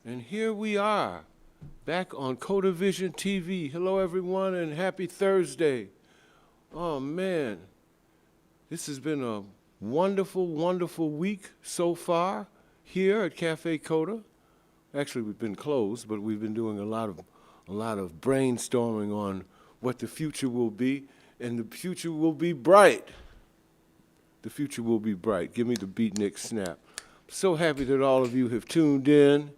And here we are, back on Coda Vision TV. Hello, everyone, and happy Thursday. Oh, man, this has been a wonderful, wonderful week so far here at Cafe Coda. Actually, we've been closed, but we've been doing a lot of brainstorming on what the future will be, and the future will be bright. The future will be bright. Give me the beatnik snap. So happy that all of you have tuned in.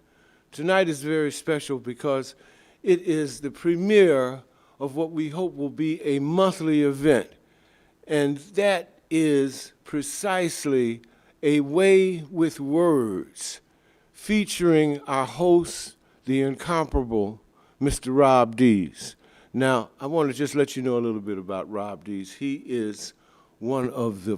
Tonight is very special because it is the premiere of what we hope will be a monthly event. And that is precisely A Way with Words, featuring our host, the incomparable Mr. Rob Dees. Now, I want to just let you know a little bit about Rob Dees. He is one of the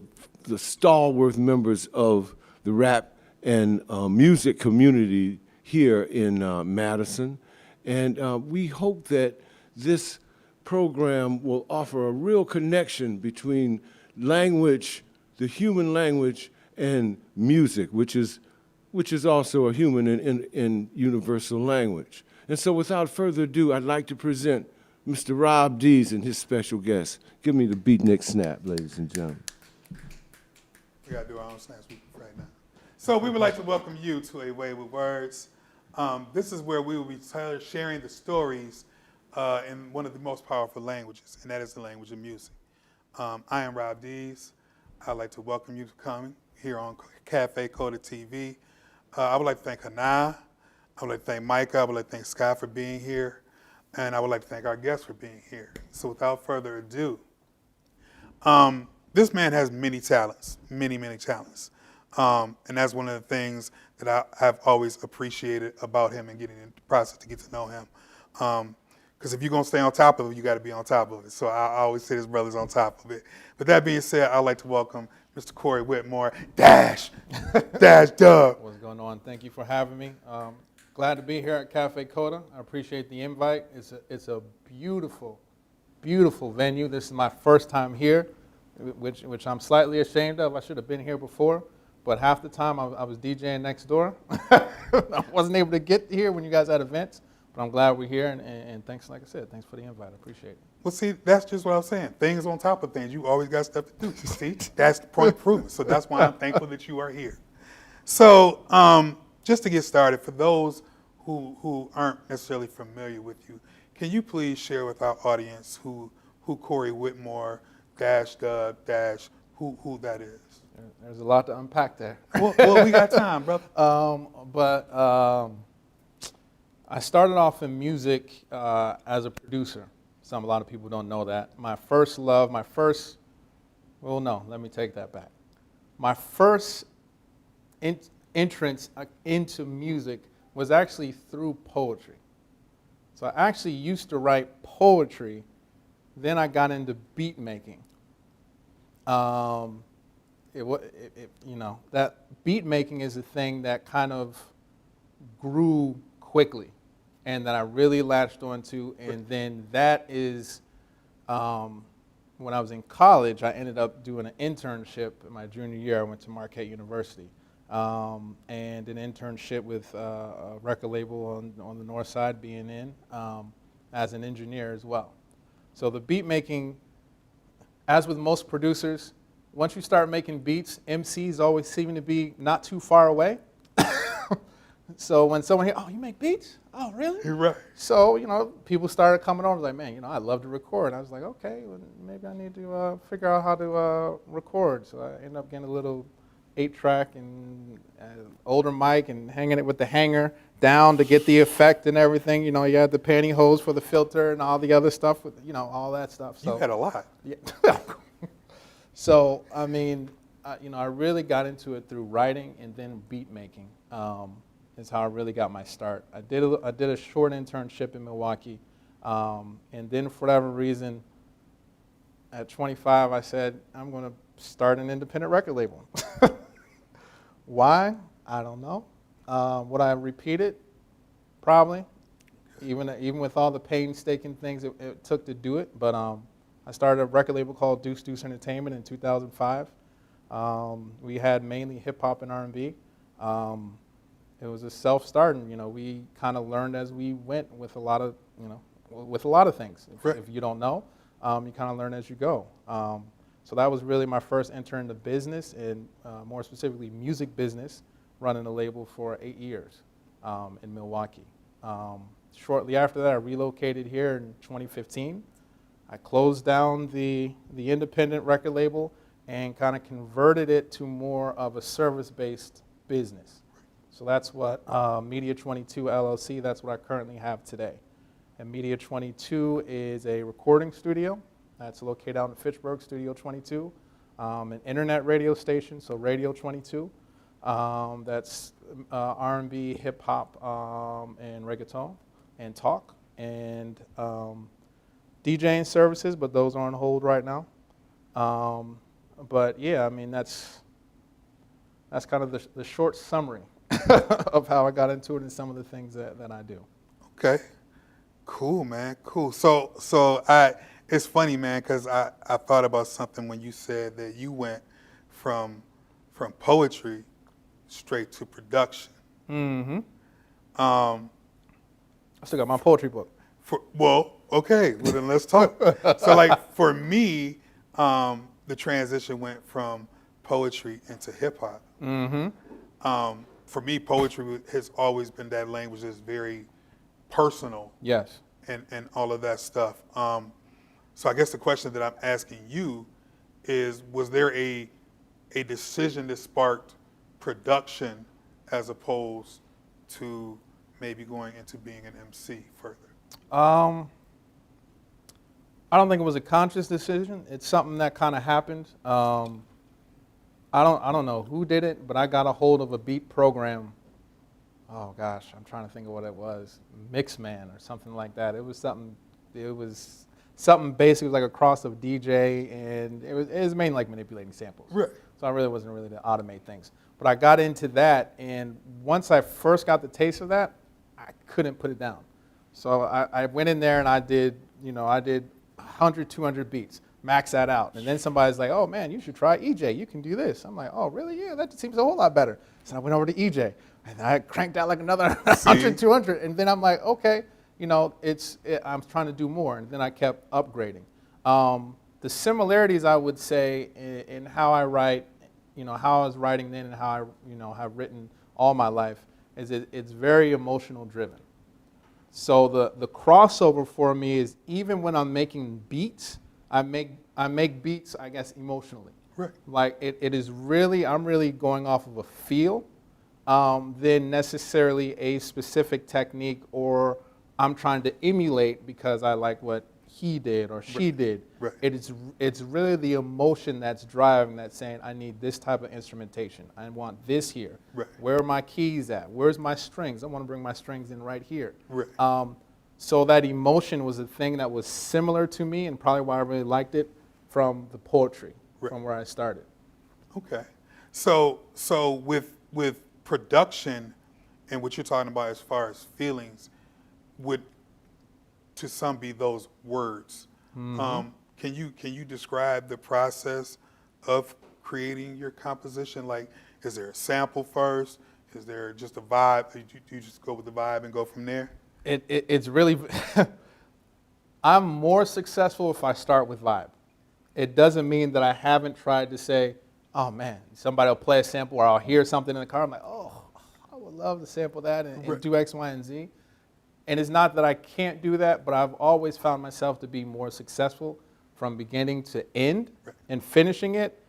stalwart members of the rap and music community here in Madison. And we hope that this program will offer a real connection between language, the human language, and music, which is also a human and universal language. And so without further ado, I'd like to present Mr. Rob Dees and his special guest. Give me the beatnik snap, ladies and gentlemen. We gotta do our own snaps right now. So we would like to welcome you to A Way with Words. This is where we will be sharing the stories in one of the most powerful languages, and that is the language of music. I am Rob Dees. I'd like to welcome you to coming here on Cafe Coda TV. I would like to thank Hana. I would like to thank Micah. I would like to thank Scott for being here. And I would like to thank our guests for being here. So without further ado, this man has many talents, many, many talents. And that's one of the things that I have always appreciated about him and getting in the process to get to know him. Because if you're going to stay on top of it, you got to be on top of it. So I always say this brother's on top of it. But that being said, I'd like to welcome Mr. Corey Whitmore, Dash D.U.B. What's going on? Thank you for having me. Glad to be here at Cafe Coda. I appreciate the invite. It's a beautiful, beautiful venue. This is my first time here, which I'm slightly ashamed of. I should have been here before, but half the time I was DJing next door. I wasn't able to get here when you guys had events, but I'm glad we're here, and thanks, like I said, thanks for the invite. I appreciate it. Well, see, that's just what I was saying. Things on top of things. You always got stuff to do. You see, that's the point proven. So that's why I'm thankful that you are here. So just to get started, for those who aren't necessarily familiar with you, can you please share with our audience who Corey Whitmore, Dash D.U.B, Dash, who that is? There's a lot to unpack there. Well, we got time, brother. I started off in music as a producer. A lot of people don't know that. My first love, let me take that back. My first entrance into music was actually through poetry. So I actually used to write poetry, then I got into beat making. That beat making is a thing that kind of grew quickly and that I really latched onto, and then that is, when I was in college, I ended up doing an internship in my junior year. I went to Marquette University, and an internship with a record label on the north side, B&N, as an engineer as well. So the beat making, as with most producers, once you start making beats, MCs always seem to be not too far away. So when someone hears, oh, you make beats? Oh, really? You're right. So, people started coming over like, man, I love to record. And I was like, okay, well, maybe I need to figure out how to record. So I ended up getting a little 8-track and older mic and hanging it with the hanger down to get the effect and everything. You had the pantyhose for the filter and all the other stuff with, all that stuff. So you had a lot. Yeah. So, I really got into it through writing and then beat making. Is how I really got my start. I did a short internship in Milwaukee, and then for whatever reason, at 25, I said, I'm going to start an independent record label. Why? I don't know. Would I repeat it? Probably, even with all the painstaking things it took to do it. But I started a record label called Duce Duce Entertainment in 2005. We had mainly hip hop and R&B. it was a self-starting. We kind of learned as we went with a lot of, with a lot of things. If you don't know, you kind of learn as you go. So that was really my first enter into business, and more specifically music business, running a label for 8 years in Milwaukee. Shortly after that, I relocated here in 2015. I closed down the independent record label and kind of converted it to more of a service-based business. So that's what Media 22 LLC, that's what I currently have today. And Media 22 is a recording studio that's located out in Fitchburg, Studio 22, an internet radio station, so Radio 22. That's R&B, hip-hop, and reggaeton, and talk, and DJing services, but those are on hold right now. But yeah, I mean, that's kind of the short summary of how I got into it and some of the things that I do. Okay. Cool, man. Cool. So it's funny, man, because I thought about something when you said that you went from poetry straight to production. Mm-hmm. I still got my poetry book. Okay. Well, then let's talk. So, like, for me, the transition went from poetry into hip hop. Mm-hmm. For me, poetry has always been that language that's very personal. Yes. And all of that stuff. So I guess the question that I'm asking you is, was there a decision that sparked production as opposed to maybe going into being an MC further? I don't think it was a conscious decision. It's something that kind of happened. I don't know who did it, but I got a hold of a beat program. Oh gosh, I'm trying to think of what it was. Mixman or something like that. It was something basic, like a cross of DJ, and it was mainly like manipulating samples. Right. So I really wasn't to automate things. But I got into that, and once I first got the taste of that, I couldn't put it down. So I went in there and I did 100, 200 beats, max that out. And then somebody's like, oh man, you should try EJ, you can do this. I'm like, oh really? Yeah, that seems a whole lot better. So I went over to EJ, and I cranked out like another 100, 200, and then I'm like, okay, I'm trying to do more, and then I kept upgrading. The similarities, I would say, in how I write, how I was writing then and how I, have written all my life, is it's very emotional driven. So the crossover for me is, even when I'm making beats, I make beats, I guess, emotionally. Right. Like it is really, I'm really going off of a feel, than necessarily a specific technique, or I'm trying to emulate because I like what he did or she did. Right. It's really the emotion that's driving, that's saying, I need this type of instrumentation. I want this here. Right. Where are my keys at? Where's my strings? I want to bring my strings in right here. Right. So that emotion was a thing that was similar to me, and probably why I really liked it from the poetry, from where I started. Okay. So with production and what you're talking about as far as feelings, would to some be those words. Mm-hmm. Can you describe the process of creating your composition? Like, is there a sample first? Is there just a vibe? Do you just go with the vibe and go from there? It's really, I'm more successful if I start with vibe. It doesn't mean that I haven't tried to say, oh man, somebody will play a sample, or I'll hear something in the car, I'm like, oh, I would love to sample that and do X, Y, and Z. And it's not that I can't do that, but I've always found myself to be more successful from beginning to end and finishing it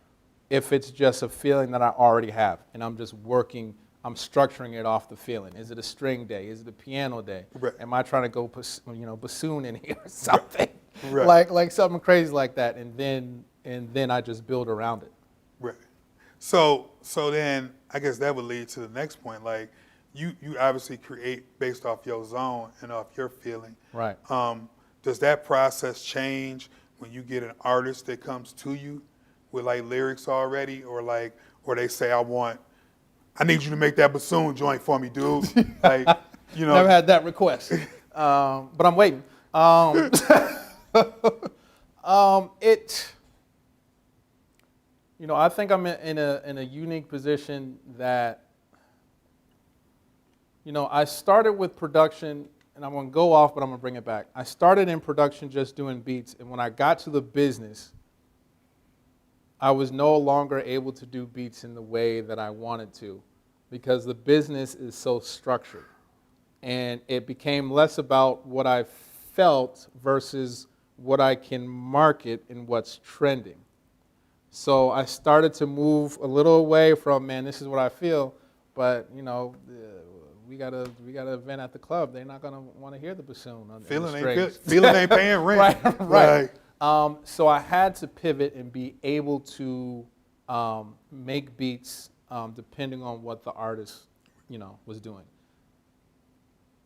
if it's just a feeling that I already have, and I'm just working, I'm structuring it off the feeling. Is it a string day? Is it a piano day? Right. Am I trying to go, bassoon in here or something? Right. Like something crazy like that, and then I just build around it. Right. So then I guess that would lead to the next point. Like, you obviously create based off your zone and off your feeling. Right. Does that process change when you get an artist that comes to you with like lyrics already, or they say, I need you to make that bassoon joint for me, dude. Like, Never had that request, but I'm waiting. I think I'm in a unique position that I started with production, and I'm going to go off, but I'm going to bring it back. I started in production just doing beats, and when I got to the business, I was no longer able to do beats in the way that I wanted to because the business is so structured. And it became less about what I felt versus what I can market and what's trending. So I started to move a little away from, man, this is what I feel, but we got an event at the club. They're not gonna want to hear the bassoon. Feeling ain't good. Feeling ain't paying rent. Right. So I had to pivot and be able to make beats depending on what the artist, was doing.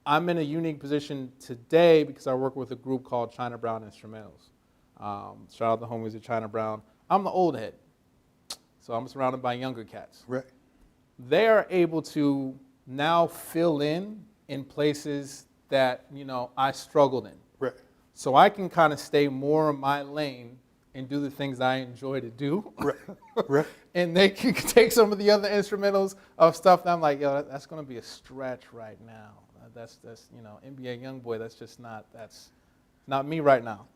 I'm in a unique position today because I work with a group called China Brown Instrumentals. Shout out the homies at China Brown. I'm the old head, so I'm surrounded by younger cats. Right. They are able to now fill in places that, I struggled in. Right. So I can kind of stay more in my lane and do the things I enjoy to do. Right. Right. And they can take some of the other instrumentals of stuff that I'm like, yo, that's going to be a stretch right now. That's NBA Youngboy, that's not me right now.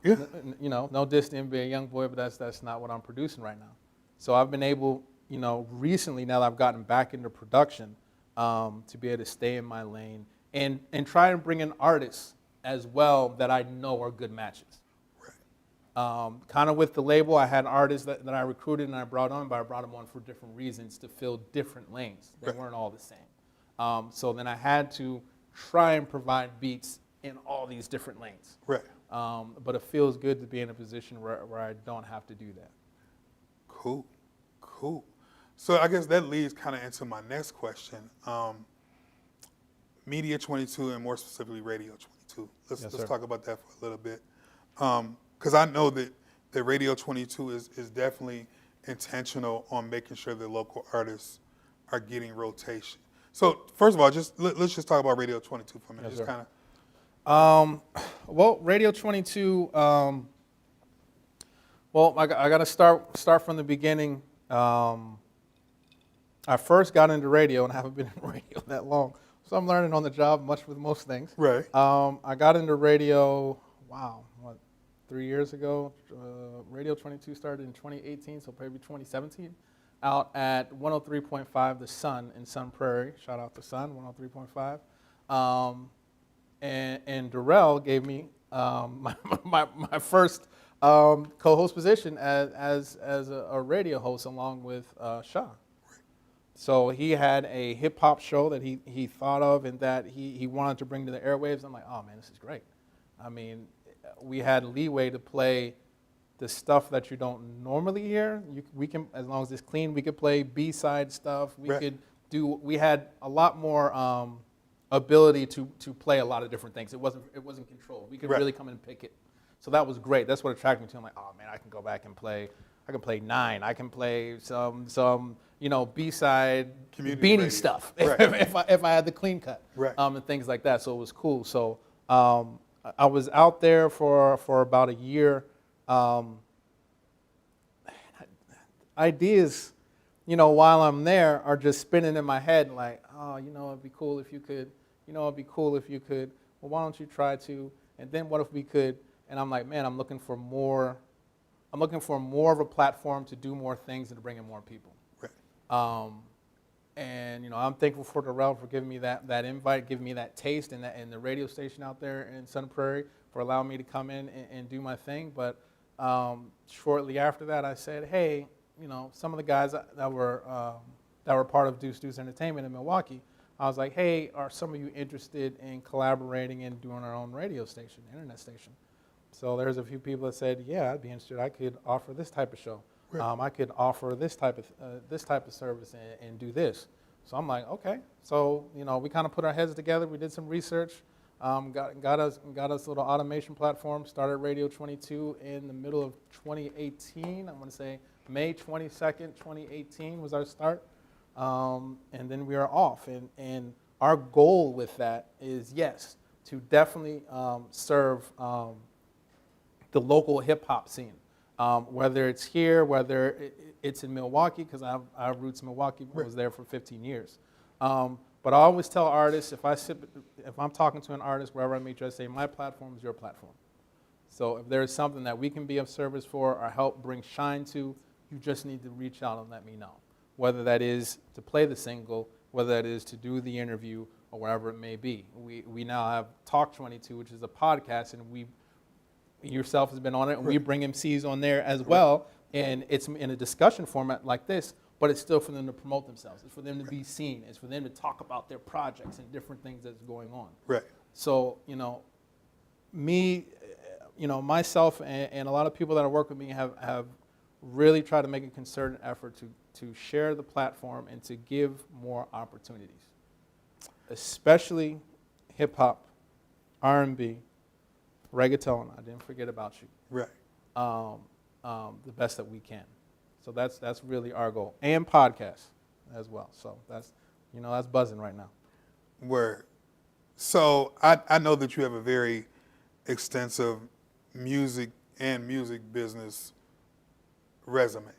Yeah. No diss to NBA Youngboy, but that's not what I'm producing right now. So I've been able, recently, now that I've gotten back into production, to be able to stay in my lane and try and bring in artists as well that I know are good matches. Right. Kind of with the label, I had artists that I recruited and I brought on, but I brought them on for different reasons to fill different lanes. They weren't all the same. So then I had to try and provide beats in all these different lanes. Right. But it feels good to be in a position where I don't have to do that. Cool. So I guess that leads kind of into my next question. Media 22 and more specifically Radio 22. Let's talk about that for a little bit. Because I know that Radio 22 is definitely intentional on making sure that local artists are getting rotation. So first of all, let's just talk about Radio 22 for a minute. Yes, just kind of. Well, Radio 22. I got to start from the beginning. I first got into radio, and I haven't been in radio that long, so I'm learning on the job, much with most things. Right. I got into radio. 3 years ago. Radio 22 started in 2018, so probably 2017. Out at 103.5 The Sun in Sun Prairie. Shout out to Sun, 103.5. And Darrell gave me my first co-host position as a radio host along with Shah. So he had a hip hop show that he thought of and that he wanted to bring to the airwaves. I'm like, oh man, this is great. I mean, we had leeway to play the stuff that you don't normally hear. We can, as long as it's clean, we could play B-side stuff. We had a lot more ability to play a lot of different things. It wasn't controlled. We could really come in and pick it. So that was great. That's what attracted me to it. I'm like, oh man, I can go back and play. I can play 9. I can play some B-side Community beanie radio. Stuff Right. if I had the clean cut. Right. And things like that. So it was cool. So I was out there for about a year. Ideas, while I'm there are just spinning in my head like, oh, it'd be cool if you could, it'd be cool if you could, well, why don't you try to, and then what if we could, and I'm like, man, I'm looking for more of a platform to do more things and to bring in more people. Right. And I'm thankful for Darrell for giving me that invite, giving me that taste, and the radio station out there in Sun Prairie for allowing me to come in and do my thing. But shortly after that, I said, hey, some of the guys that were part of Duce Duce Entertainment in Milwaukee, I was like, hey, are some of you interested in collaborating and doing our own radio station, internet station? So there's a few people that said, yeah, I'd be interested. I could offer this type of show. Right. I could offer this type of service and do this. So I'm like, okay. So we kind of put our heads together. We did some research, got us a little automation platform. Started Radio 22 in the middle of 2018. I'm going to say May 22nd, 2018 was our start, and then we are off. And our goal with that is to definitely serve the local hip hop scene. Whether it's here, whether it's in Milwaukee, because I have roots in Milwaukee, I was there for 15 years. But I always tell artists, if I'm talking to an artist, wherever I meet you, I say, my platform is your platform. So if there is something that we can be of service for or help bring shine to, you just need to reach out and let me know. Whether that is to play the single, whether that is to do the interview, or whatever it may be. We now have Talk 22, which is a podcast, and yourself has been on it, and we bring MCs on there as well, and it's in a discussion format like this, but it's still for them to promote themselves. It's for them to be seen. It's for them to talk about their projects and different things that's going on. Right. So, myself and a lot of people that work with me have really tried to make a concerted effort to share the platform and to give more opportunities, especially hip-hop, R&B, reggaeton. I didn't forget about you. Right. The best that we can. So that's really our goal, and podcasts as well. So that's buzzing right now. Word. So I know that you have a very extensive music business resume.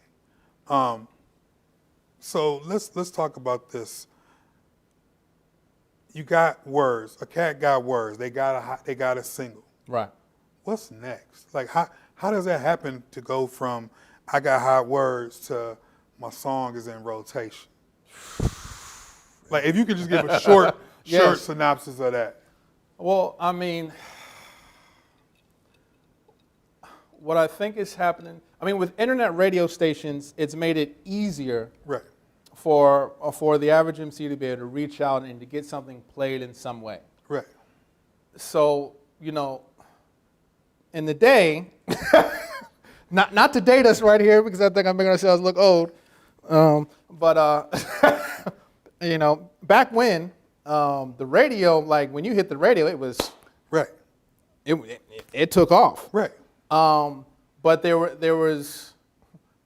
So let's talk about this. You got words. A cat got words. They got a single. Right. What's next? Like how does that happen to go from I got hot words to my song is in rotation? Like if you could just give a short synopsis of that. Well, I mean, what I think is happening, with internet radio stations, it's made it easier Right. for the average MC to be able to reach out and to get something played in some way. Right. So, in the day, not to date us right here because I think I'm making ourselves look old, but back when the radio, like when you hit the radio, it was Right. it took off. Right. But there was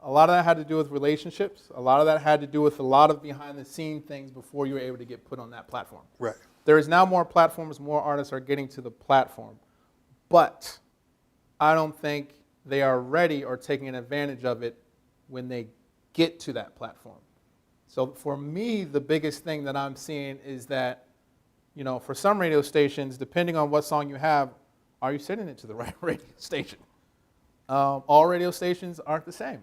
a lot of that had to do with relationships. A lot of that had to do with a lot of behind the scene things before you were able to get put on that platform. Right. There is now more platforms, more artists are getting to the platform, but I don't think they are ready or taking advantage of it when they get to that platform. So for me, the biggest thing that I'm seeing is that, for some radio stations, depending on what song you have, are you sending it to the right radio station? All radio stations aren't the same.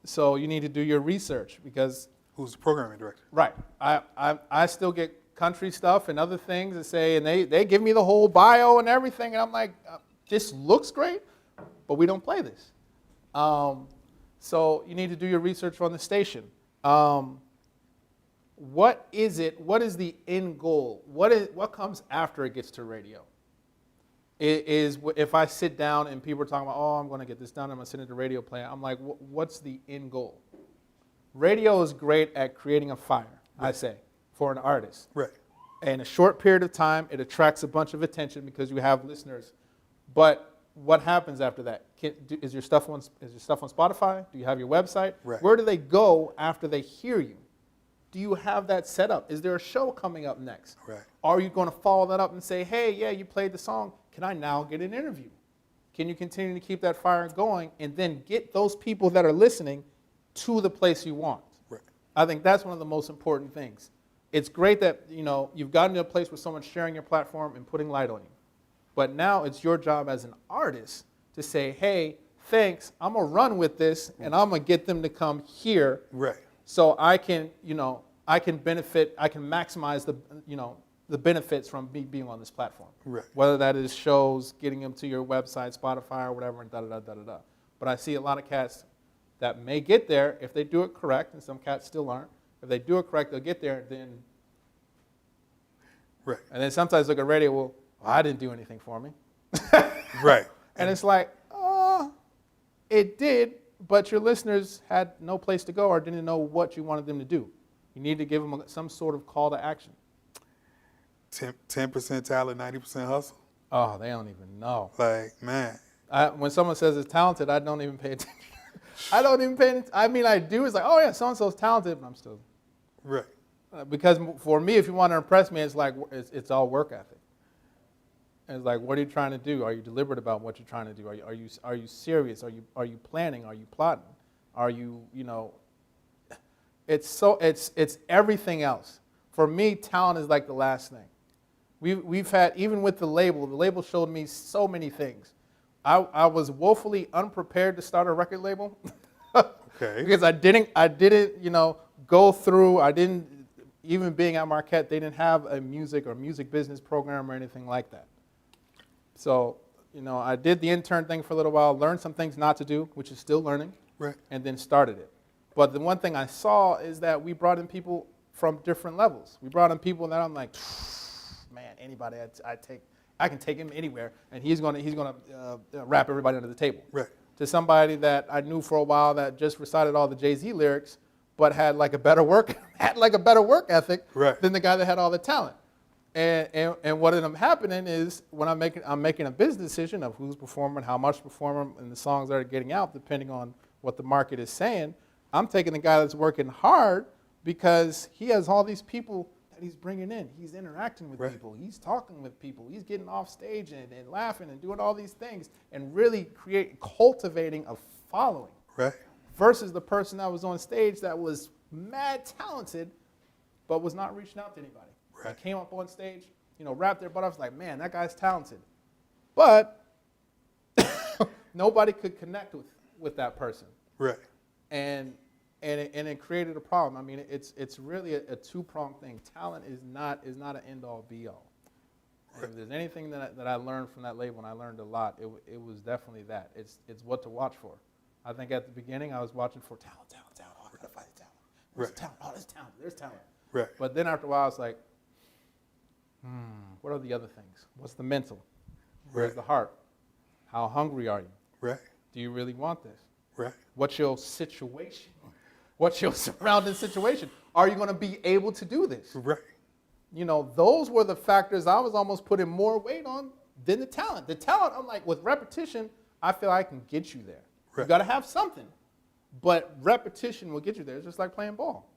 So you need to do your research because... Who's the programming director? Right. I still get country stuff and other things that say, and they give me the whole bio and everything, and I'm like, this looks great, but we don't play this. So you need to do your research on the station. What is it? What is the end goal? What comes after it gets to radio? If I sit down and people are talking about, I'm going to get this done, I'm going to send it to radio play, I'm like, what's the end goal? Radio is great at creating a fire, I say, for an artist. Right. In a short period of time, it attracts a bunch of attention because you have listeners. But what happens after that? Is your stuff on Spotify? Do you have your website? Right. Where do they go after they hear you? Do you have that set up? Is there a show coming up next? Right. Are you going to follow that up and say, hey, yeah, you played the song. Can I now get an interview? Can you continue to keep that fire going and then get those people that are listening to the place you want? Right. I think that's one of the most important things. It's great that you've gotten to a place where someone's sharing your platform and putting light on you. But now it's your job as an artist to say, hey, thanks, I'm going to run with this and I'm going to get them to come here. Right. So I can benefit, I can maximize the benefits from me being on this platform. Right. Whether that is shows, getting them to your website, Spotify, or whatever, and da-da-da-da-da-da. But I see a lot of cats that may get there if they do it correct, and some cats still aren't. If they do it correct, they'll get there, then... Right. And then sometimes look at radio, well, I didn't do anything for me. Right. And it's like, it did, but your listeners had no place to go or didn't know what you wanted them to do. You need to give them some sort of call to action. 10% talent, 90% hustle. Oh, they don't even know. Like, man. When someone says it's talented, I don't even pay attention. I don't even pay attention. I mean, I do. It's like, oh, yeah, so-and-so's talented, but I'm still... Right. Because for me, if you want to impress me, it's like, it's all work ethic. And it's like, what are you trying to do? Are you deliberate about what you're trying to do? Are you serious? Are you planning? Are you plotting? Are you, it's everything else. for me, talent is like the last thing. We've had, even with the label showed me so many things. I was woefully unprepared to start a record label. Okay. Because I didn't, go through, even being at Marquette, they didn't have a music business program or anything like that. So, I did the intern thing for a little while, learned some things not to do, which is still learning, Right. and then started it. But the one thing I saw is that we brought in people from different levels. We brought in people that I'm like, man, anybody I can take him anywhere, and he's gonna wrap everybody under the table. Right. To somebody that I knew for a while that just recited all the Jay-Z lyrics, but had like a better work ethic Right. than the guy that had all the talent. And what ended up happening is when I'm making a business decision of who's performing, how much performing, and the songs that are getting out, depending on what the market is saying, I'm taking the guy that's working hard because he has all these people that he's bringing in. He's interacting with Right. people. He's talking with people. He's getting off stage and laughing and doing all these things and really cultivating a following. Right. Versus the person that was on stage that was mad talented, but was not reaching out to anybody. Right. I came up on stage, rapped their butt off, like, man, that guy's talented. But nobody could connect with that person. Right. And it created a problem. I mean, it's really a two-pronged thing. Talent is not an end-all, be-all. Right. If there's anything that I learned from that label, and I learned a lot, it was definitely that. It's what to watch for. I think at the beginning I was watching for talent. Oh, I gotta find the talent. Where's the talent? Oh, there's talent. Right. But then after a while, it's like, what are the other things? What's the mental? Where's Right. the heart? How hungry are you? Right. Do you really want this? Right. What's your situation? What's your surrounding situation? Are you going to be able to do this? Right. Those were the factors I was almost putting more weight on than the talent. The talent, I'm like, with repetition, I feel I can get you there. Right. You got to have something. But repetition will get you there. It's just like playing ball.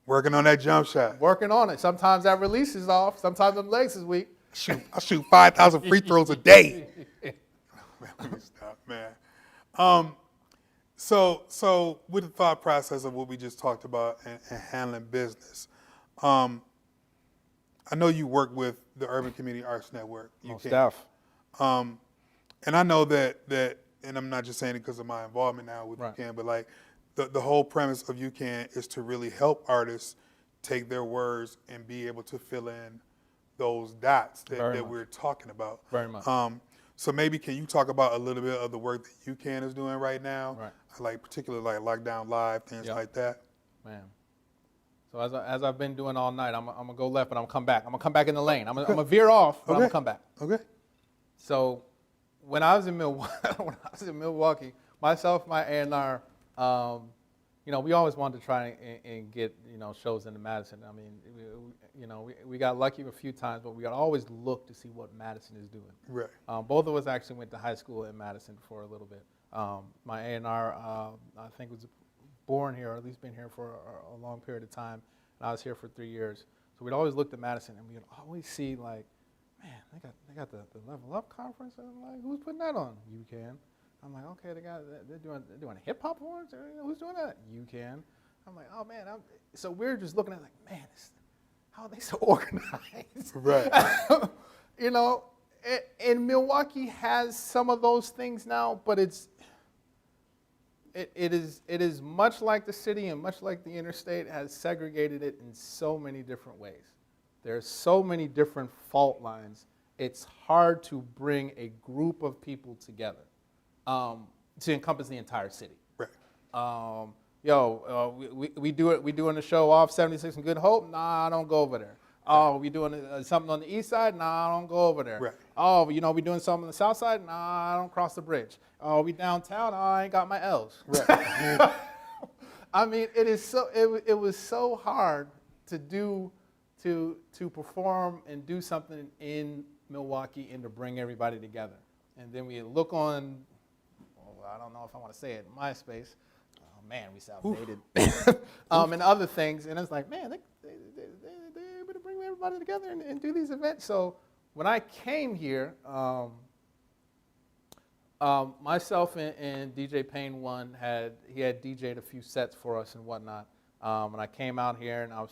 Working on that jump shot. Working on it. Sometimes that release is off. Sometimes the legs is weak. I shoot 5,000 free throws a day. Let me stop, man. So with the thought process of what we just talked about and handling business, I know you work with the Urban Community Arts Network. Staff. And I know that, and I'm not just saying it because of my involvement now with Right. UCAN, but like the whole premise of UCAN is to really help artists take their words and be able to fill in those dots Very that much. we're talking about. Very much. So maybe can you talk about a little bit of the work that UCAN is doing right now? Right. Like particularly like Lockdown Live, things Yep. like that. Man. So as I've been doing all night, I'm going to go left, but I'm going to come back. I'm going to come back in the lane. I'm going to veer off, but I'm going Okay. to come back. Okay. So when I was in Milwaukee, myself, my A&R, we always wanted to try and get, shows into Madison. I mean, we got lucky a few times, but we always look to see what Madison is doing. Right. Both of us actually went to high school in Madison for a little bit. My A&R, I think, was born here, or at least been here for a long period of time, and I was here for 3 years. So we'd always looked at Madison, and we'd always see, like, man, they got the Level Up conference, and I'm like, who's putting that on? You can. I'm like, okay, they're doing hip hop awards. Who's doing that? You can. I'm like, oh man. So we're just looking at it like, man, how are they so organized? Right. And Milwaukee has some of those things now, but it is much like the city and much like the interstate has segregated it in so many different ways. There's so many different fault lines. It's hard to bring a group of people together to encompass the entire city. Right. We doing the show off 76 and Good Hope? Nah, I don't go over there. Oh, we doing something on the east side? Nah, I don't go over there. Right. Oh, we doing something on the south side? Nah, I don't cross the bridge. Oh, we downtown? Oh, I ain't got my L's. Right. I mean, it was so hard to do, to perform and do something in Milwaukee and to bring everybody together. And then we look on, I don't know if I want to say it, MySpace. Oh man, we sound dated. And other things, and it's like, man, they're able to bring everybody together and do these events. So when I came here, myself and DJ Payne One had DJ'd a few sets for us and whatnot. And I came out here, and I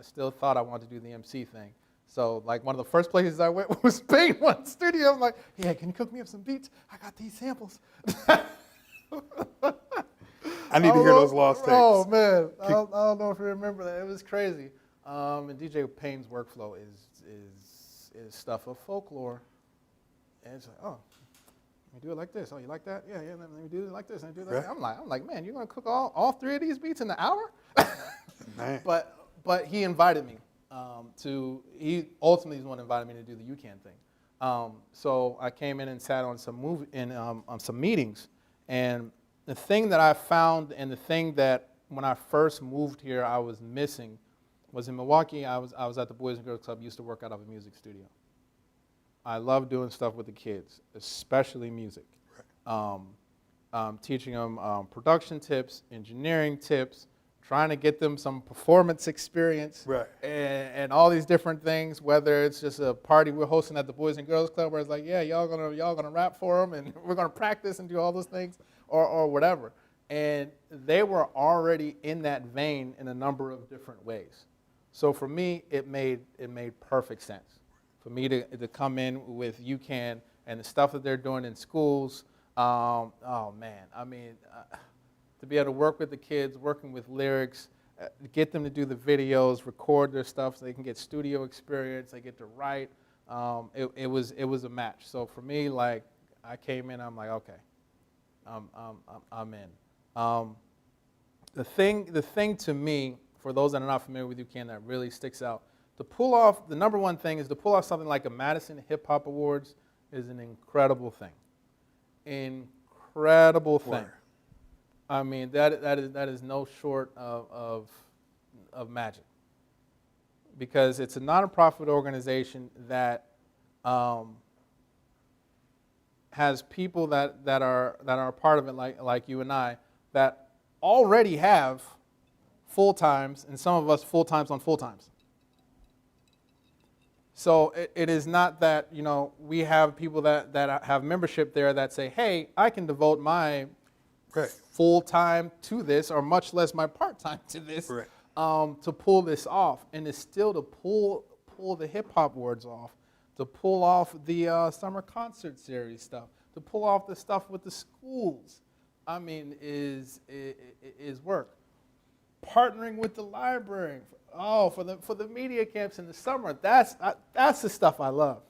still thought I wanted to do the MC thing. So, like, one of the first places I went was Bane One Studio. I'm like, yeah, can you cook me up some beats? I got these samples. I need to hear those lost tapes. Oh, man. I don't know if you remember that. It was crazy. And DJ Payne's workflow is stuff of folklore. And it's like, oh, let me do it like this. Oh, you like that? Yeah, let me do it like this. And do that. Right. I'm like, man, you're going to cook all three of these beats in an hour? Man. But he invited me he ultimately is the one that invited me to do the UCAN thing. So I came in and sat on some meetings. And the thing that I found, and the thing that when I first moved here I was missing, was in Milwaukee. I was at the Boys and Girls Club. Used to work out of a music studio. I love doing stuff with the kids, especially music. Right. Teaching them production tips, engineering tips, trying to get them some performance experience, right, and all these different things. Whether it's just a party we're hosting at the Boys and Girls Club, where it's like, yeah, y'all gonna rap for them, and we're gonna practice and do all those things, or whatever. And they were already in that vein in a number of different ways. So for me, it made perfect sense for me to come in with UCAN and the stuff that they're doing in schools. Oh man, I mean, to be able to work with the kids, working with lyrics, get them to do the videos, record their stuff so they can get studio experience, they get to write. It was a match. So for me, like, I came in, I'm like, okay, I'm in. The thing to me, for those that are not familiar with UCAN, that really sticks out, to pull off, the number one thing is to pull off something like a Madison Hip Hop Awards is an incredible thing. Incredible thing. Word. I mean, that is no short of magic, because it's a non-profit organization that has people that are part of it, like you and I, that already have full-times, and some of us full-times on full-times. So it is not that, we have people that have membership there that say, hey, I can devote my full-time to this, or much less my part-time to this, to pull this off. And it's still to pull the hip-hop awards off, to pull off the summer concert series stuff, to pull off the stuff with the schools. I mean, is work. Partnering with the library, for the media camps in the summer. That's the stuff I love.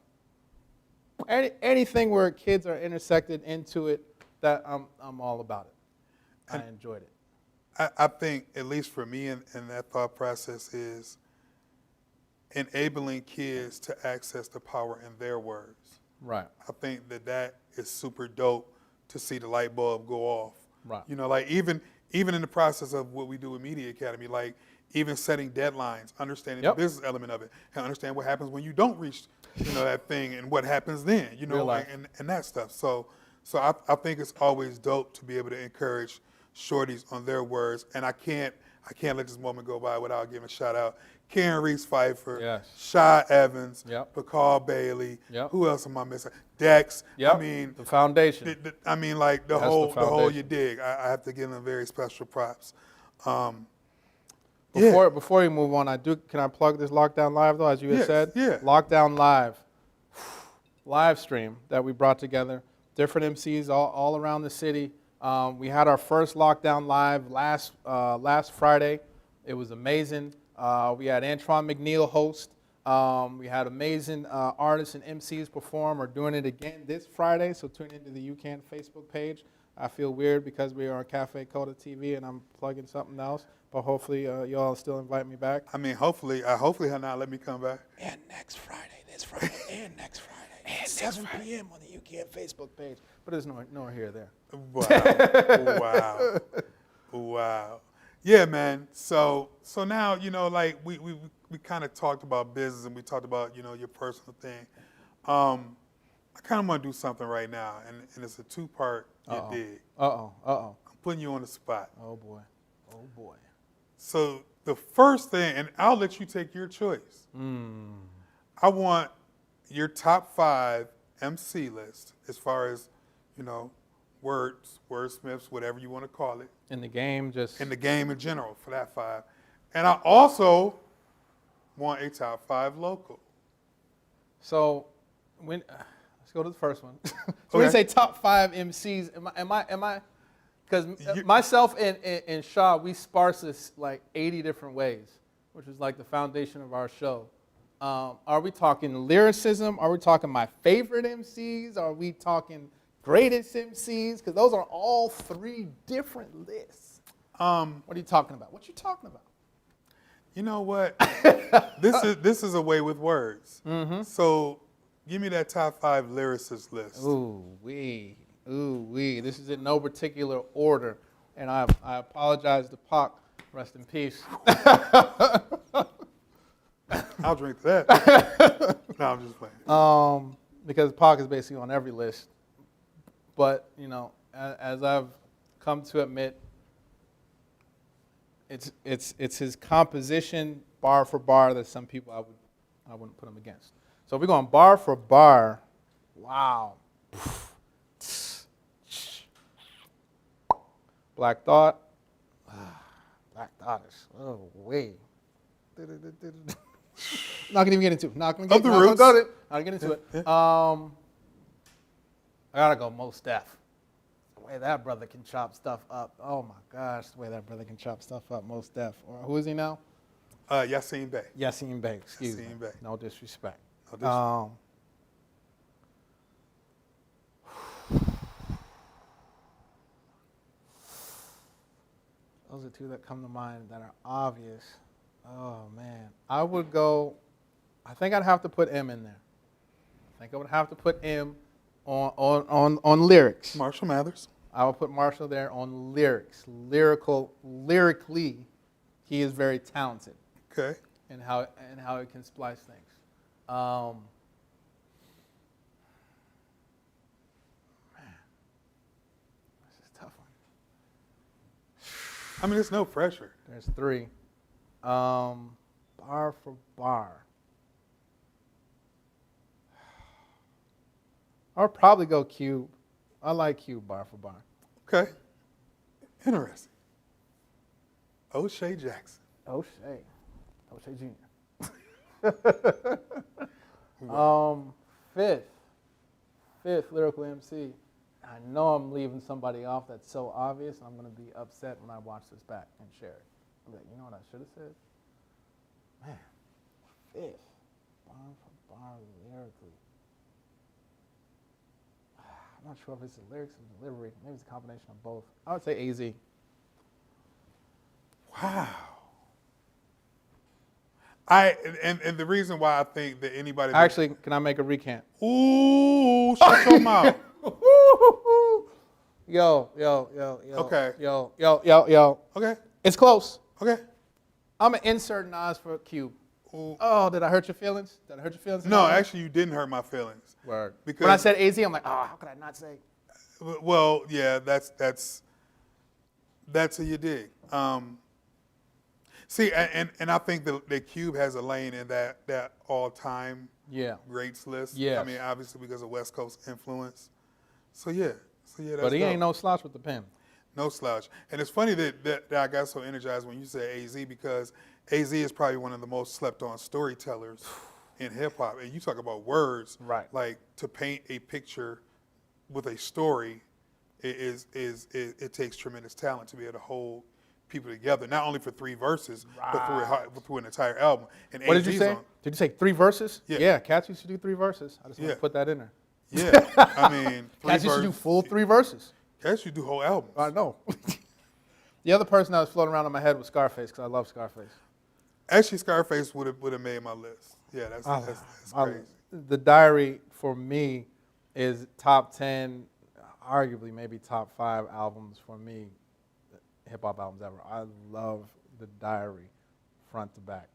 Anything where kids are intersected into it, that I'm all about it. I enjoyed it. I think, at least for me, in that thought process, is enabling kids to access the power in their words. Right. I think that is super dope to see the light bulb go off. Right. Like even in the process of what we do with Media Academy, like even setting deadlines, understanding the business element of it, and understand what happens when you don't reach, that thing, and what happens then, and that stuff. So I think it's always dope to be able to encourage shorties on their words, and I can't let this moment go by without giving a shout out. Karen Reese Pfeiffer, Shy Evans, Pacal Bailey. Who else am I missing? Dex. I mean, the foundation. The whole you dig. I have to give them very special props. Before you move on, can I plug this Lockdown Live though, as you had said? Yeah. Lockdown live stream that we brought together, different MCs all around the city. We had our first Lockdown Live last Friday. It was amazing. We had Antoine McNeil host. We had amazing artists and MCs perform. We're doing it again this Friday, so tune into the UCAN Facebook page. I feel weird because we are on Cafe Coda TV and I'm plugging something else, but hopefully y'all still invite me back. I mean, hopefully he'll not let me come back. And next Friday, this Friday, and next Friday, and 7 p.m. on the UCAN Facebook page. But there's nowhere here or there. Wow. Yeah, man. So now, like we kind of talked about business and we talked about, your personal thing. I kind of want to do something right now, and it's a two-part dig. I'm putting you on the spot. Oh, boy. So the first thing, and I'll let you take your choice. I want your top 5 MC list as far as, wordsmiths, whatever you want to call it, In the game, just in the game in general for that 5. And I also want a top 5 local. so when let's go to the first one. So when you Okay. say top 5 MCs, am I? Because myself and Shaw, we sparse this like 80 different ways, which is like the foundation of our show. Are we talking lyricism? Are we talking my favorite MCs? Are we talking greatest MCs? Because those are all 3 different lists. What are you talking about? What you talking about? You know what? This is a way with words. Mm-hmm. So give me that top 5 lyricist list. Ooh wee. This is in no particular order, and I apologize to Pac. Rest in peace. I'll drink to that. No, I'm just playing. Because Pac is basically on every list. But you know, as I've come to admit, it's his composition bar for bar that some people I wouldn't put him against. So if we're going bar for bar. Wow. Black Thought. Black Thought is way. Not gonna even get into it. Not gonna get into it. I gotta go Mos Def. The way that brother can chop stuff up. Oh my gosh, the way that brother can chop stuff up. Mos Def. Or who is he now? Yassine Bey. Yassine Bey. Excuse me. Yassine Bey. No disrespect. No disrespect. Those are 2 that come to mind that are obvious. Oh man, I would go. I think I'd have to put M in there. I think I would have to put M on lyrics. Marshall Mathers. I would put Marshall there on lyrics. Lyrically, he is very talented Okay. in how he can splice things. Man, this is a tough one. I mean, there's no pressure. There's 3. Bar for bar. I'll probably go Cube. I like Cube bar for bar. Okay. Interesting. O'Shea Jackson. O'Shea Jr. Fifth lyrical MC. I know I'm leaving somebody off that's so obvious. I'm going to be upset when I watch this back and share it. I'm like, you know what I should have said? Man, 5th. Bar for bar lyrically. I'm not sure if it's the lyrics or the delivery. Maybe it's a combination of both. I would say AZ. Wow. And the reason why I think that anybody Actually, can I make a recant? Ooh, shut your mouth. Yo. Okay. Yo. Okay. It's close. Okay. I'm going to insert Nas for Cube. Ooh. Oh, did I hurt your feelings? No, actually, you didn't hurt my feelings. Word. Because When I said AZ, I'm like, oh, how could I not say? Well, yeah, that's who you dig. See, and I think that Cube has a lane in that all-time Yeah. greats list. Yes. I mean, obviously because of West Coast influence. So yeah, that's But he dope. ain't no slouch with the pen. No slouch. And it's funny that I got so energized when you said AZ because AZ is probably one of the most slept-on storytellers in hip-hop. And you talk about words. Right. Like, to paint a picture with a story it takes tremendous talent to be able to hold people together, not only for 3 verses, but through an entire album. And What did you AZ's say? Did you say 3 verses? Yeah. Yeah, Cats used to do 3 verses. I just want Yeah. to put that in there. Yeah, I mean, 3 Cats used to do verses. full 3 verses. Cats used to do whole albums. I know. The other person that was floating around in my head was Scarface, because I love Scarface. Actually, Scarface would have made my list. Yeah, that's crazy. The Diary, for me, is top 10, arguably maybe top 5 albums for me, hip-hop albums ever. I love The Diary, front to back.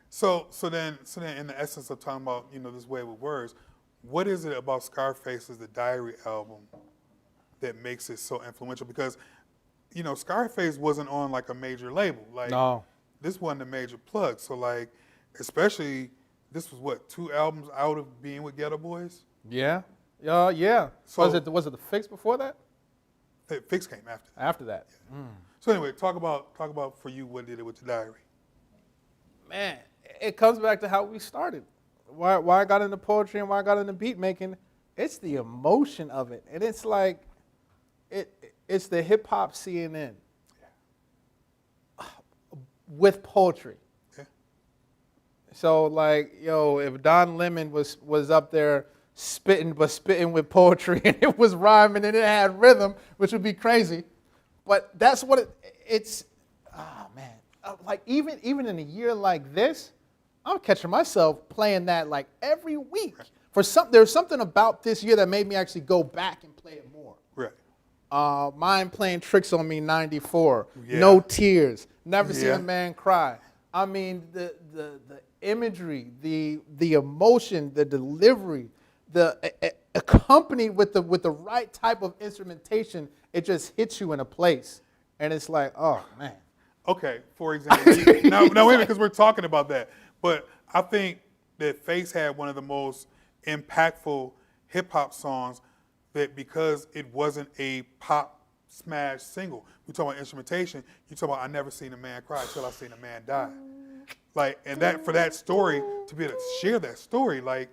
So then, in the essence of talking about this way with words, what is it about Scarface's The Diary album that makes it so influential? Because Scarface wasn't on like a major label. Like No. this wasn't a major plug. So like, especially this was what 2 albums out of being with Ghetto Boys. Yeah? Yeah. So- Was it The Fix before that? Fix came after that. After that. So anyway, talk about for you what did it with the diary. Man, it comes back to how we started. Why I got into poetry and why I got into beat making. It's the emotion of it, and it's like it's the hip hop CNN with poetry. Yeah. So like, if Don Lemon was up there spitting with poetry and it was rhyming and it had rhythm, which would be crazy, but that's what it's. Oh man, like even in a year like this, I'm catching myself playing that like every week. There's something about this year that made me actually go back and play it more. Right. Mine playing Tricks on Me '94. Yeah. No Tears. Never Seen Yeah. a Man Cry. I mean the imagery, the emotion, the delivery, accompanied with the right type of instrumentation, it just hits you in a place, and it's like, oh man. Okay, for example, now wait a minute, because we're talking about that. But I think that Face had one of the most impactful hip hop songs that because it wasn't a pop smash single. We talk about instrumentation. You talk about I never seen a man cry till I seen a man die. Like, and that for that story to be able to share that story, like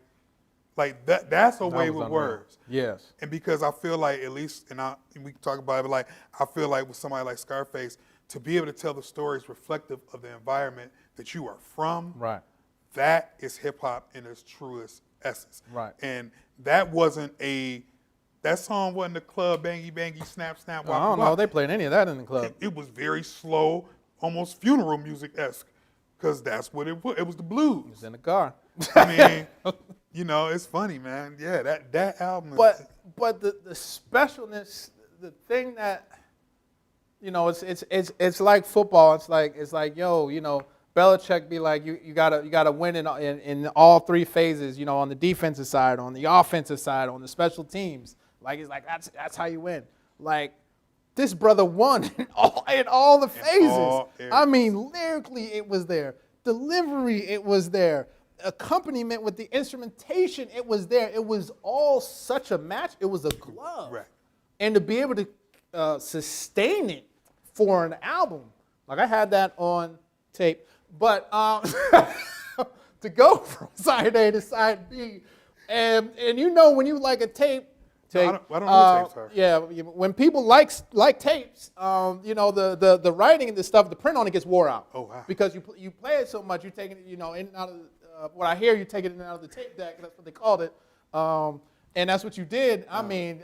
that's a way with words. Yes. And because I feel like at least, and we can talk about it, but like I feel like with somebody like Scarface, to be able to tell the stories reflective of the environment that you are from, Right. that is hip hop in its truest essence. Right. And that song wasn't a club bangy bangy snap snap. Well, I don't know if they played any of that in the club. It was very slow, almost funeral music esque, because that's what it was. It was the blues. It was in the car. I mean, it's funny, man. Yeah, that album. But the specialness, the thing that, it's like football. It's like Belichick be like, you gotta win in all three phases. On the defensive side, on the offensive side, on the special teams. Like it's like that's how you win. Like this brother won in all the phases. I mean, lyrically it was there, delivery it was there, accompaniment with the instrumentation it was there. It was all such a match. It was a glove, Right. And to be able to sustain it for an album, like I had that on tape. But to go from side A to side B, and when you like a tape, I don't know what tapes are. Yeah, when people like tapes, the writing and the stuff, the print on it gets wore out. Oh wow! Because you play it so much, you're taking it, in and out of what I hear, you take it in and out of the tape deck. That's what they called it, and that's what you did. I didn't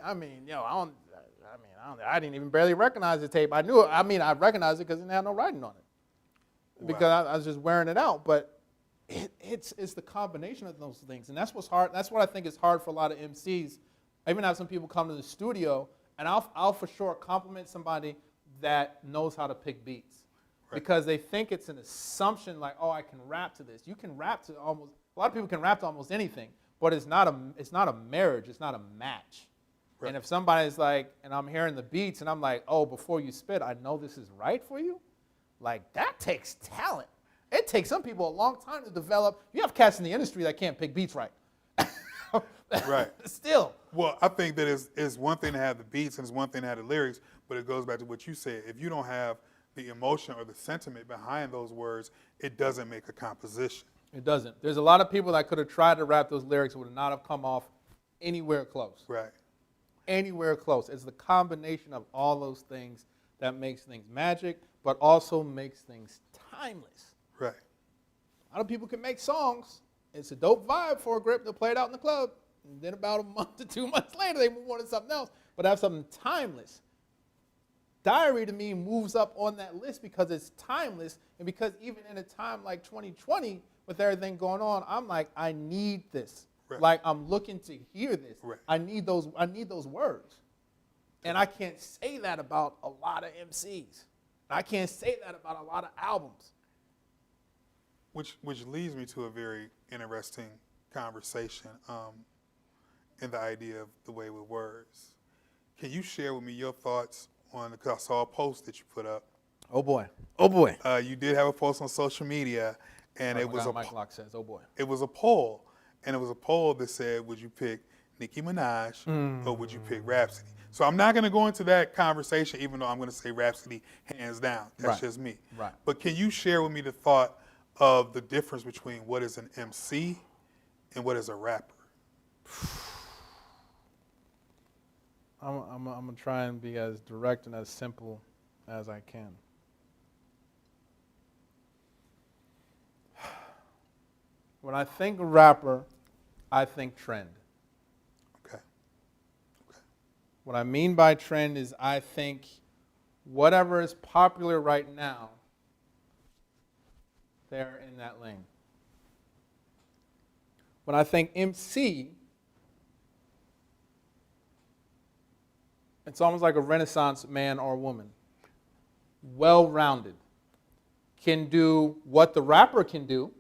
even barely recognize the tape. I knew it. I recognized it because it didn't have no writing on it. Because I was just wearing it out, but it's the combination of those things, and that's what's hard. That's what I think is hard for a lot of MCs. I even have some people come to the studio, and I'll for sure compliment somebody that knows how to pick beats, right. Because they think it's an assumption like, oh, I can rap to this. You can rap to a lot of people can rap to almost anything, but it's not a marriage. It's not a match. Right. And if somebody's like, and I'm hearing the beats, and I'm like, oh, before you spit, I know this is right for you. Like, that takes talent. It takes some people a long time to develop. You have cats in the industry that can't pick beats right. Right. Still. Well, I think that it's one thing to have the beats and it's one thing to have the lyrics, but it goes back to what you said. If you don't have the emotion or the sentiment behind those words, it doesn't make a composition. It doesn't. There's a lot of people that could have tried to rap those lyrics would not have come off anywhere close. Right. Anywhere close. It's the combination of all those things that makes things magic, but also makes things timeless. Right. A lot of people can make songs. It's a dope vibe for a grip to play it out in the club. And then about a month to 2 months later, they move on to something else. But have something timeless. Diary to me moves up on that list because it's timeless, and because even in a time like 2020, with everything going on, I'm like, I need this. Right. Like, I'm looking to hear this. Right. I need those words. And I can't say that about a lot of MCs. I can't say that about a lot of albums. Which leads me to a very interesting conversation in the idea of the way with words. Can you share with me your thoughts on, because I saw a post that you put up. Oh boy. Oh boy. You did have a post on social media, and Mike Locke says, oh boy. It was a poll, and it was a poll that said, would you pick Nicki Minaj, or would you pick Rhapsody? So I'm not going to go into that conversation, even though I'm going to say Rhapsody hands down. That's Right. just me. Right. But can you share with me the thought of the difference between what is an MC and what is a rapper? I'm gonna try and be as direct and as simple as I can. When I think rapper, I think trend. Okay. What I mean by trend is I think whatever is popular right now, they're in that lane. When I think MC, it's almost like a Renaissance man or woman. Well-rounded. Can do what the rapper can do,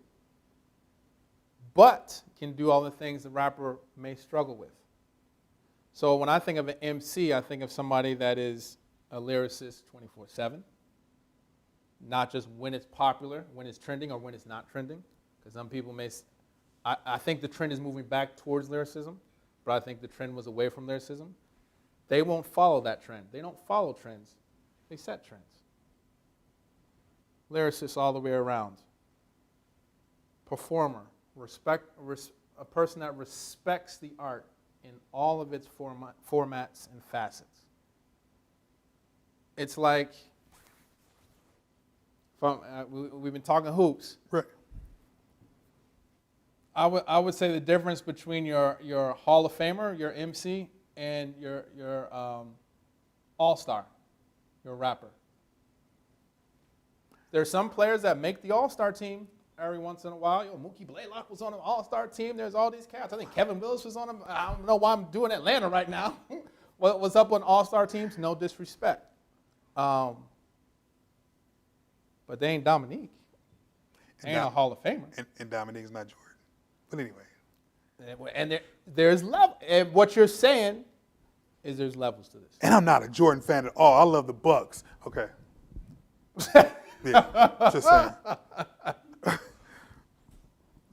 but can do all the things the rapper may struggle with. So when I think of an MC, I think of somebody that is a lyricist 24/7, not just when it's popular, when it's trending, or when it's not trending. Because some people may, I think the trend is moving back towards lyricism, but I think the trend was away from lyricism. They won't follow that trend. They don't follow trends. They set trends. Lyricists all the way around. Performer, a person that respects the art in all of its formats and facets. It's like, we've been talking hoops. Right. I would say the difference between your Hall of Famer, your MC, and your all-star, your rapper. There's some players that make the all-star team every once in a while. Mookie Blaylock was on an all-star team. There's all these cats. I think Kevin Willis was on them. I don't know why I'm doing Atlanta right now. What's up on all-star teams? No disrespect. But they ain't Dominique. They ain't a Hall of Famer. And Dominique's not Jordan. But anyway. And there's level. And what you're saying is there's levels to this. And I'm not a Jordan fan at all. I love the Bucks. Okay. Yeah, just saying.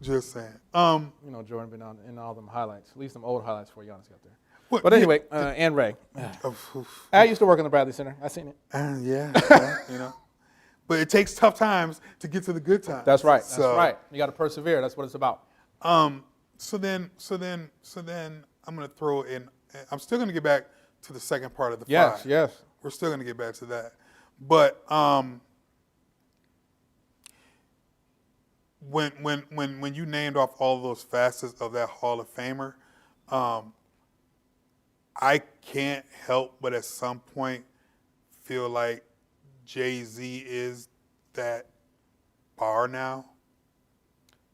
Just saying. Jordan been in all them highlights. At least them old highlights for Giannis got there. What, But anyway, and Ray. I used to work in the Bradley Center. I seen it. Yeah, But it takes tough times to get to the good times. That's right. That's right. You got to persevere. That's what it's about. So then I'm going to throw in. I'm still going to get back to the second part of the five. Yes. We're still going to get back to that. But when you named off all of those facets of that Hall of Famer, I can't help but at some point feel like Jay-Z is that bar now.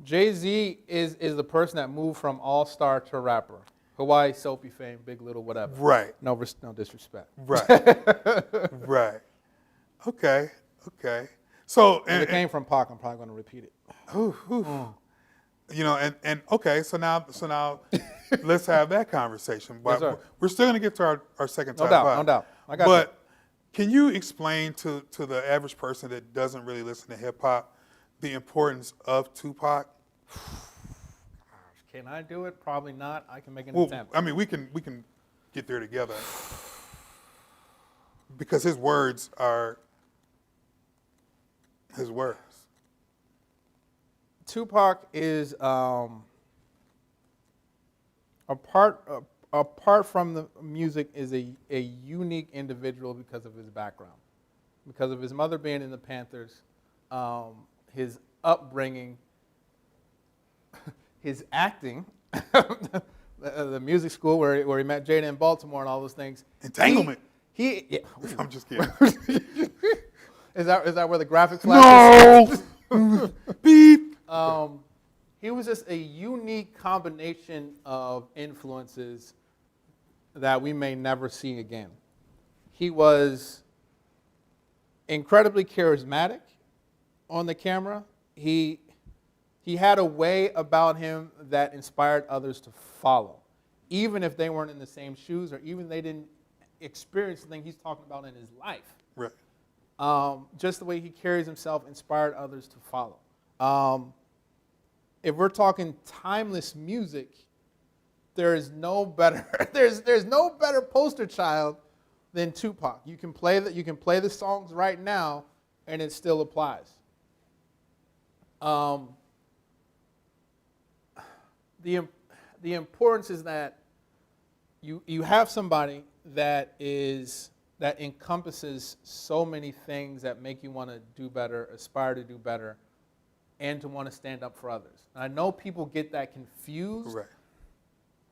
Jay-Z is the person that moved from all-star to rapper. Hawaii, Soapy fame, Big Little, whatever. Right. No disrespect. Right. Right. Okay. So If it came from Pac, I'm probably going to repeat it. And okay, so now let's have that conversation. But Yes, sir. we're still going to get to our second No top doubt, five. no doubt. I got But can you explain to the average person that doesn't really listen to hip hop the importance of Tupac? Can I do it? Probably not. I can make an Well, attempt. I mean, we can get there together because his words are his words. Tupac is apart from the music, is a unique individual because of his background, because of his mother being in the Panthers, his upbringing, his acting, the music school where he met Jada in Baltimore and all those things. Entanglement. Yeah. I'm just kidding. Is that where the graphic flash is? No. Beep. He was just a unique combination of influences that we may never see again. He was incredibly charismatic on the camera. He had a way about him that inspired others to follow, even if they weren't in the same shoes or even they didn't experience the thing he's talking about in his life. Right. Just the way he carries himself inspired others to follow. If we're talking timeless music, there is no better there's no better poster child than Tupac. You can play the songs right now, and it still applies. The importance is that you have somebody that encompasses so many things that make you want to do better, aspire to do better, and to want to stand up for others. And I know people get that confused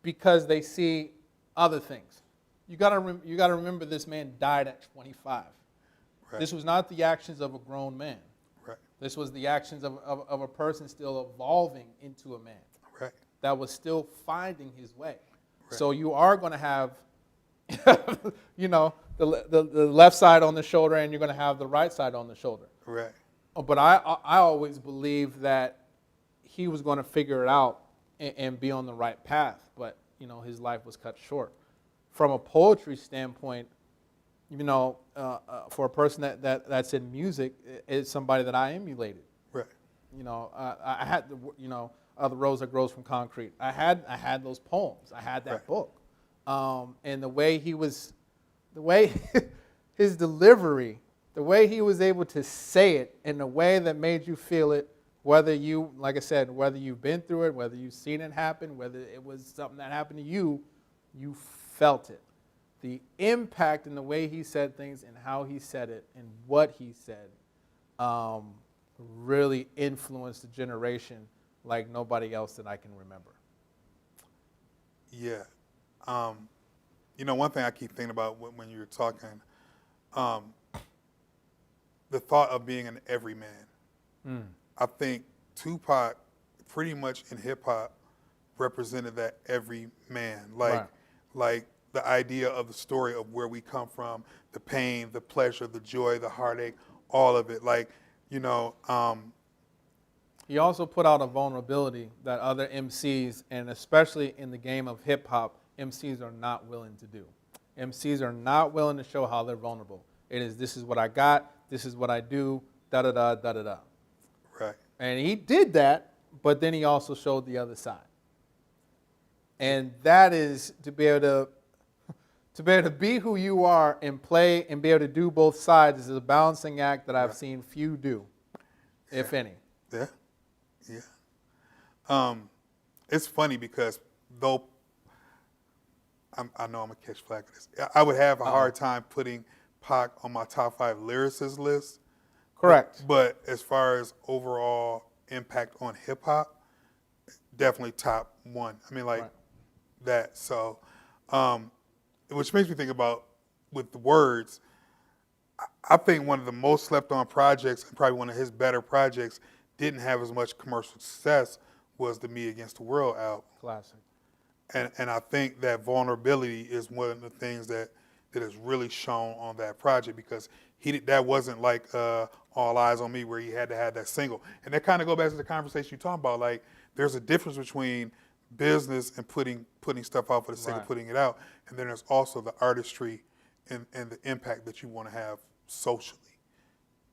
because they see other things. You gotta remember this man died at 25. Right. This was not the actions of a grown man. Right. This was the actions of a person still evolving into a man. Right. That was still finding his way. Right. So you are going to have, the left side on the shoulder, and you're going to have the right side on the shoulder. Right. But I always believed that he was going to figure it out and be on the right path. But his life was cut short. From a poetry standpoint, for a person that's in music, is somebody that I emulated. Right. I had the rose that grows from concrete. I had those poems. I had that book. And the way his delivery, the way he was able to say it in a way that made you feel it, whether like I said, whether you've been through it, whether you've seen it happen, whether it was something that happened to you, you felt it. The impact in the way he said things and how he said it and what he said really influenced a generation like nobody else that I can remember. Yeah. One thing I keep thinking about when you're talking, the thought of being an everyman. I think Tupac pretty much in hip hop represented that every man. Like the idea of the story of where we come from, the pain, the pleasure, the joy, the heartache, all of it. He also put out a vulnerability that other MCs, and especially in the game of hip hop, MCs are not willing to do. MCs are not willing to show how they're vulnerable. This is what I got, this is what I do, da-da-da, da-da-da. Right. And he did that, but then he also showed the other side. And that is to be able to be who you are and play and be able to do both sides is a balancing act that I've seen few do, if any. Yeah. Yeah. It's funny because though I know I'm going to catch flack for this, I would have a hard time putting Pac on my top 5 lyricists list. Correct. But as far as overall impact on hip hop, definitely top 1. I mean, that. So, which makes me think about with the words, I think one of the most slept on projects, and probably one of his better projects, didn't have as much commercial success, was the Me Against the World album. Classic. And I think that vulnerability is one of the things that is really shown on that project, because that wasn't like All Eyes on Me where he had to have that single. And that kind of go back to the conversation you're talking about. Like, there's a difference between business and putting stuff out for the sake of putting it out, and then there's also the artistry and the impact that you want to have socially.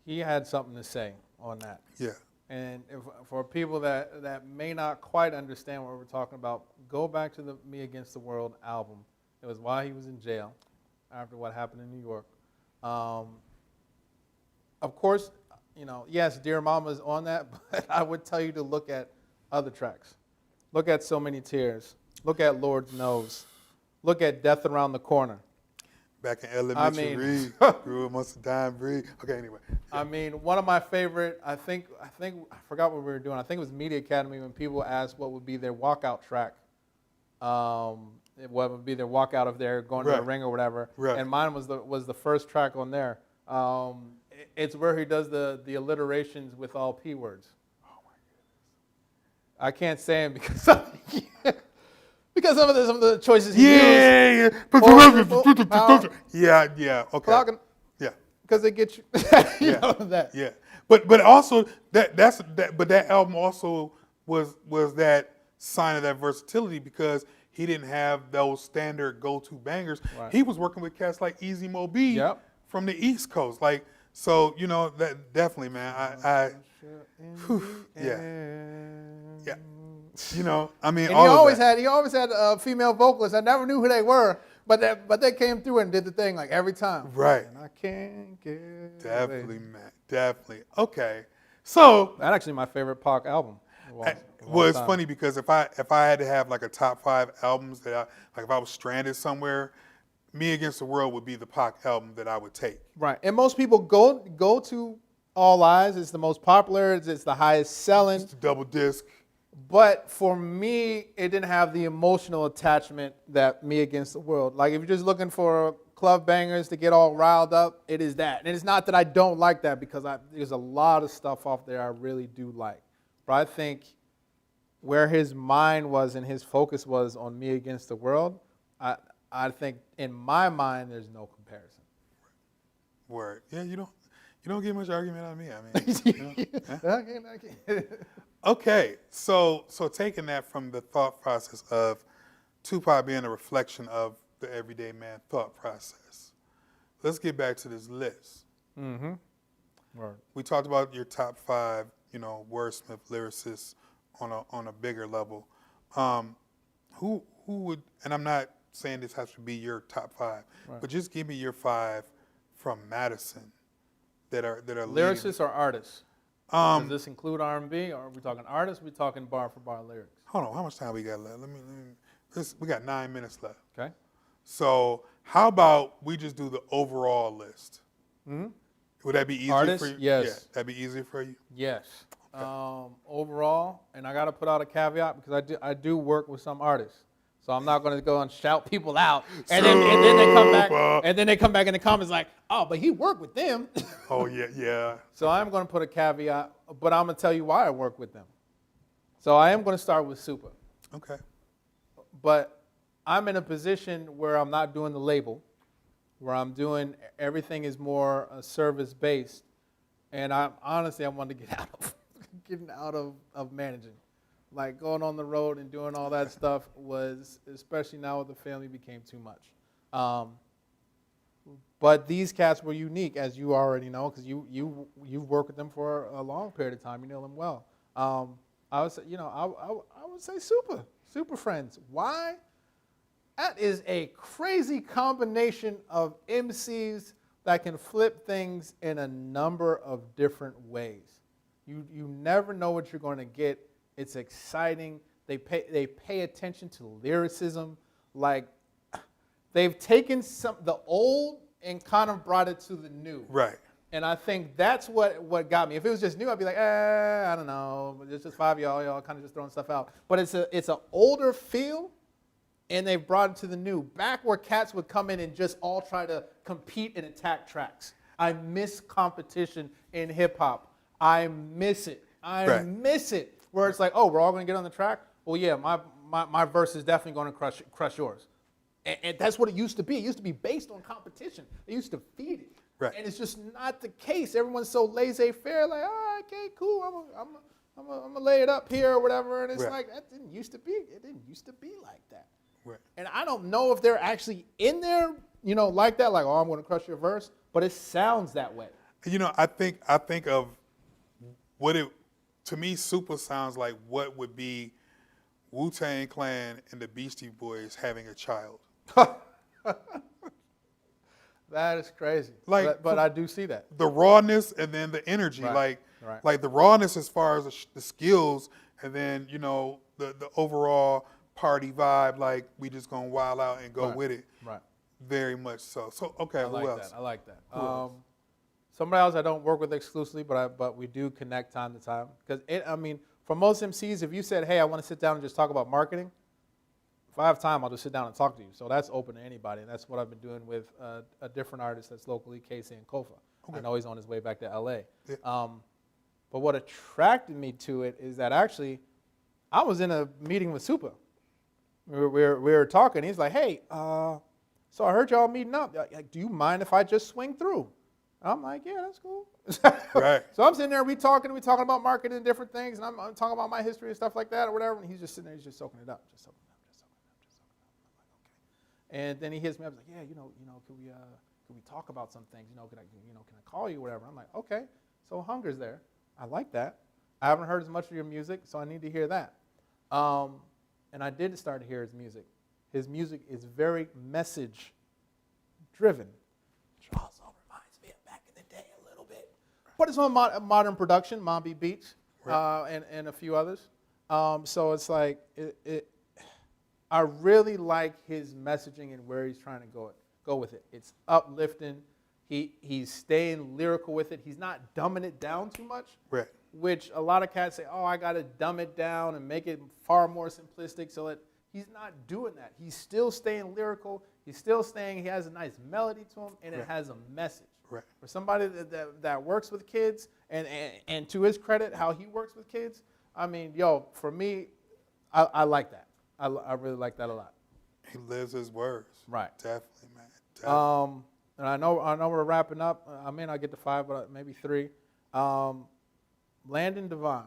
He had something to say on that. Yeah. And for people that may not quite understand what we're talking about, go back to the Me Against the World album. It was while he was in jail after what happened in New York. Of course, yes, Dear Mama is on that, but I would tell you to look at other tracks. Look at So Many Tears. Look at Lord Knows. Look at Death Around the Corner. Back in elementary, grew amongst the dying breed. Okay, anyway. I mean, one of my favorite, I forgot what we were doing. I think it was Media Academy when people asked what would be their walkout track. What would be their walkout if they're going to the ring or whatever. Right. And mine was the first track on there. It's where he does the alliterations with all P words. Oh my goodness. I can't say them because some of the choices he used. Yeah. Okay. Yeah. Because they get you. That. Yeah. But also but that album also was that sign of that versatility, because he didn't have those standard go-to bangers. Right. He was working with cats like Easy Mo B from the East Coast. So that definitely, man. Yeah. You know, I mean, And all he of always that. had female vocalists. I never knew who they were, but they came through and did the thing like every time. Right. And I can't get away. Definitely, man. Definitely. Okay. So, That's actually my favorite Pac album. well, it's funny because if I had to have like a top 5 albums that if I was stranded somewhere, Me Against the World would be the Pac album that I would take. Right, and most people go to All Eyes. It's the most popular. It's the highest selling. It's the double disc. But for me, it didn't have the emotional attachment that Me Against the World. Like if you're just looking for club bangers to get all riled up, it is that. And it's not that I don't like that because there's a lot of stuff off there I really do like. But I think where his mind was and his focus was on Me Against the World, I think in my mind there's no comparison. Word. Yeah, you don't get much argument out of me. I mean, Okay. Okay, so taking that from the thought process of Tupac being a reflection of the everyday man thought process, let's get back to this list. Mm-hmm. Right. We talked about your top 5, wordsmith lyricists on a bigger level. Who would? And I'm not saying this has to be your top 5, Right. but just give me your 5 from Madison that are Lyricists or artists? leading. Does this include R&B, or are we talking artists? Or are we talking bar for bar lyrics? Hold on, how much time we got left? We got 9 minutes left. Okay. So how about we just do the overall list? Mm-hmm. Would that be easier Artists? for you? Yes. Yeah, that'd be easier for you? Yes. Okay. Overall, and I got to put out a caveat because I do work with some artists, so I'm not going to go and shout people out, and then they come back in the comments like, oh, but he worked with them. Oh, yeah. So I'm going to put a caveat, but I'm going to tell you why I work with them. So I am going to start with Super, Okay. but I'm in a position where I'm not doing the label, where I'm doing everything is more service based, and I wanted to getting out of managing. Like going on the road and doing all that stuff was, especially now with the family, became too much. But these cats were unique, as you already know, because you've worked with them for a long period of time. You know them well. I would say, I would say Super Friends. Why? That is a crazy combination of MCs that can flip things in a number of different ways. You never know what you're going to get. It's exciting. They pay attention to lyricism. Like they've taken the old and kind of brought it to the new. Right. And I think that's what got me. If it was just new, I'd be like, I don't know. It's just 5 of y'all kind of just throwing stuff out. But it's an older feel, and they've brought it to the new. Back where cats would come in and just all try to compete and attack tracks. I miss competition in hip hop. I miss it. I miss it. Where it's like, oh, we're all going to get on the track? Well, yeah, my verse is definitely going to crush yours. And that's what it used to be. It used to be based on competition. They used to feed it. Right. And it's just not the case. Everyone's so laissez-faire, like, oh, okay, cool, I'm gonna lay it up here or whatever. And it's like, that didn't used to be. It didn't used to be like that. Right. And I don't know if they're actually in there, like that, like, oh, I'm going to crush your verse, but it sounds that way. I think of what it, to me, Super sounds like what would be Wu-Tang Clan and the Beastie Boys having a child. That is crazy. Like, but I do see that. The rawness and then the energy, Right. like the rawness as far as the skills, and then the overall party vibe. Like we just gonna wild out and go with it. Right. Very much so. So okay, who else? I like that. Somebody else I don't work with exclusively, but we do connect time to time. Because for most MCs, if you said, hey, I want to sit down and just talk about marketing, if I have time, I'll just sit down and talk to you. So that's open to anybody, and that's what I've been doing with a different artist that's locally, Casey and Kofa. Okay. I know he's on his way back to LA. Yeah. But what attracted me to it is that actually, I was in a meeting with Super. We were talking. He's like, hey, so I heard y'all meeting up. Like, do you mind if I just swing through? I'm like, yeah, that's cool. Right. So I'm sitting there, we talking about marketing and different things, and I'm talking about my history and stuff like that or whatever, and he's just sitting there, he's just soaking it up. I'm like, okay. And then he hits me up, he's like, yeah, can we talk about some things? Can I call you or whatever? I'm like, okay. So Hunger's there. I like that. I haven't heard as much of your music, so I need to hear that. And I did start to hear his music. His music is very message driven, which also reminds me of back in the day a little bit. But it's on modern production, Mombi Beats, and a few others. So it's like, I really like his messaging and where he's trying to go with it. It's uplifting. He's staying lyrical with it. He's not dumbing it down too much, Right. which a lot of cats say, oh, I got to dumb it down and make it far more simplistic. So that he's not doing that. He's still staying lyrical. He's still staying, he has a nice melody to him, and it has a message. Right. For somebody that works with kids, and to his credit, how he works with kids, I mean, for me, I like that. I really like that a lot. He lives his words. Right. Definitely, man. Definitely. And I know we're wrapping up. I may not get to 5, but maybe 3. Landon Devine.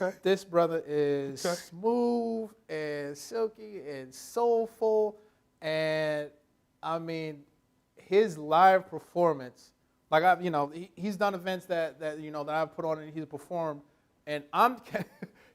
Okay. This brother is smooth and silky and soulful, and I mean, his live performance, like he's done events that I've put on and he's performed, and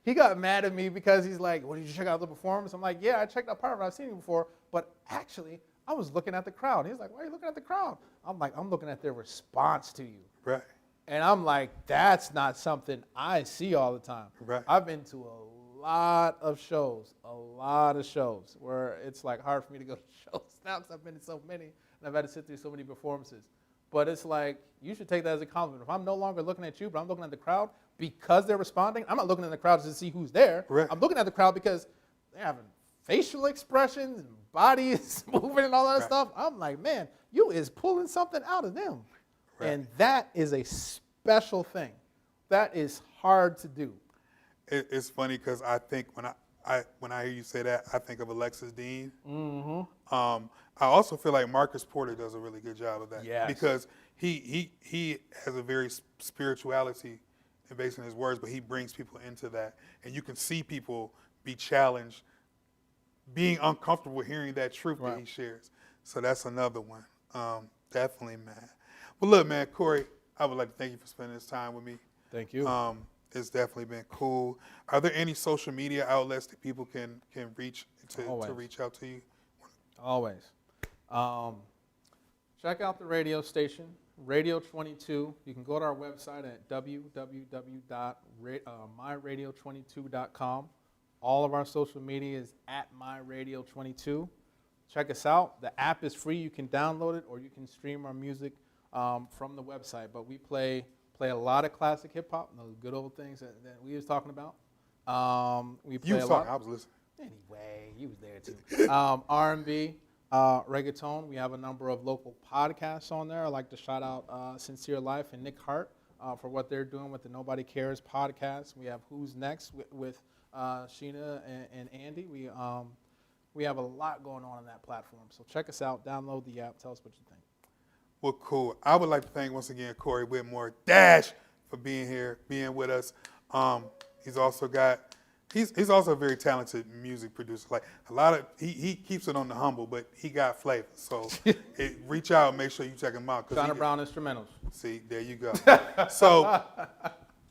he got mad at me because he's like, well, did you check out the performance? I'm like, yeah, I checked out part of it. I've seen it before, but actually, I was looking at the crowd. He's like, why are you looking at the crowd? I'm like, I'm looking at their response to you. Right. And I'm like, that's not something I see all the time. Right. I've been to a lot of shows where it's like hard for me to go to shows now because I've been to so many and I've had to sit through so many performances. But it's like, you should take that as a compliment. If I'm no longer looking at you, but I'm looking at the crowd because they're responding, I'm not looking at the crowd to see who's there. Right. I'm looking at the crowd because they're having facial expressions and bodies moving and all that stuff. I'm like, man, you is pulling something out of them. Right. And that is a special thing. That is hard to do. It's funny because I think when I hear you say that, I think of Alexis Dean. Mm-hmm. I also feel like Marcus Porter does a really good job of that. Yes. Because he has a very spirituality based on his words, but he brings people into that. And you can see people be challenged, being uncomfortable hearing that truth that he shares. So that's another one. Definitely, man. Well, look, man, Corey, I would like to thank you for spending this time with me. Thank you. It's definitely been cool. Are there any social media outlets that people can reach to reach out to you? Always. Check out the radio station, Radio 22. You can go to our website at www.myradio22.com. All of our social media is at myradio22. Check us out. The app is free. You can download it or you can stream our music from the website. But we play a lot of classic hip hop, those good old things that we was talking about. We play I was listening. Anyway, you was there too. R&B, reggaeton. We have a number of local podcasts on there. I'd like to shout out Sincere Life and Nick Hart for what they're doing with the Nobody Cares podcast. We have Who's Next with Sheena and Andy. We have a lot going on that platform. So check us out, download the app, tell us what you think. Well, cool. I would like to thank once again Corey Whitmore, Dash, for being here, being with us. He's also a very talented music producer. Like a lot of he keeps it on the humble, but he got flavor. So reach out, and make sure you check him out. Donna Brown Instrumentals. See, there you go. So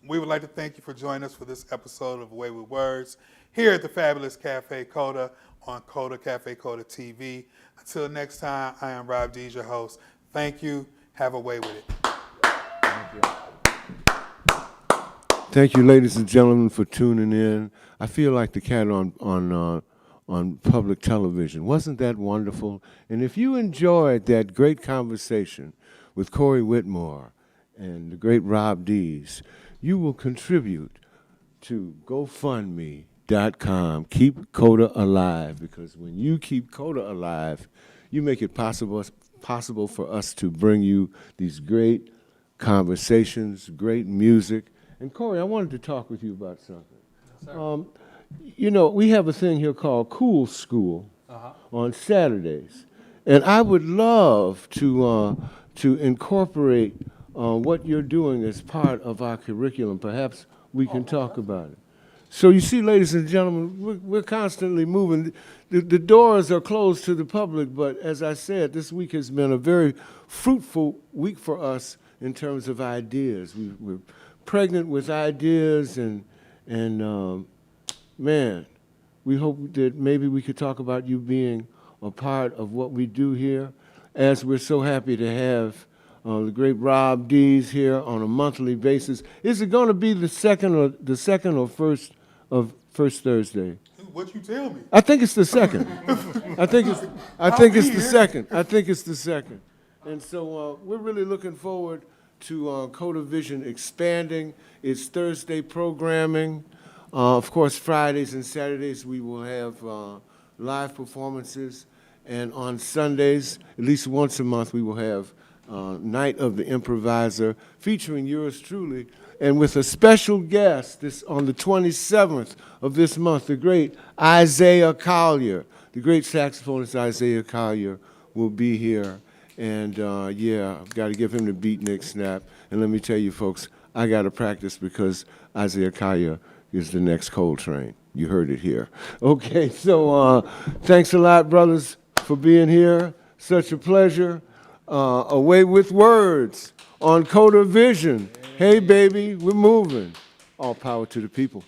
we would like to thank you for joining us for this episode of Away with Words here at the fabulous Cafe Coda on Coda Cafe Coda TV. Until next time, I am Rob Dees, your host. Thank you. Have a way with it. Thank you. Thank you, ladies and gentlemen, for tuning in. I feel like the cat on public television. Wasn't that wonderful? And if you enjoyed that great conversation with Corey Whitmore and the great Rob Dees, you will contribute to GoFundMe.com. Keep Coda alive, because when you keep Coda alive, you make it possible for us to bring you these great conversations, great music. And Corey, I wanted to talk with you about something. We have a thing here called Cool School on Saturdays, and I would love to incorporate what you're doing as part of our curriculum. Perhaps we can talk about it. So you see, ladies and gentlemen, we're constantly moving. The doors are closed to the public, but as I said, this week has been a very fruitful week for us in terms of ideas. We're pregnant with ideas, and man, we hope that maybe we could talk about you being a part of what we do here, as we're so happy to have the great Rob D's here on a monthly basis. Is it going to be the second or first Thursday? What you tell me? I think it's the second. I think it's the second. I think it's the second. And so we're really looking forward to Coda Vision expanding its Thursday programming. Of course, Fridays and Saturdays we will have live performances, and on Sundays, at least once a month, we will have Night of the Improviser, featuring yours truly, and with a special guest on the 27th of this month, the great Isaiah Collier. The great saxophonist Isaiah Collier will be here. And yeah, I've got to give him the beatnik snap. And let me tell you, folks, I got to practice because Isaiah Collier is the next Coltrane. You heard it here. Okay, so thanks a lot, brothers, for being here. Such a pleasure. Away with words on Coda Vision. Hey, baby, we're moving. All power to the people.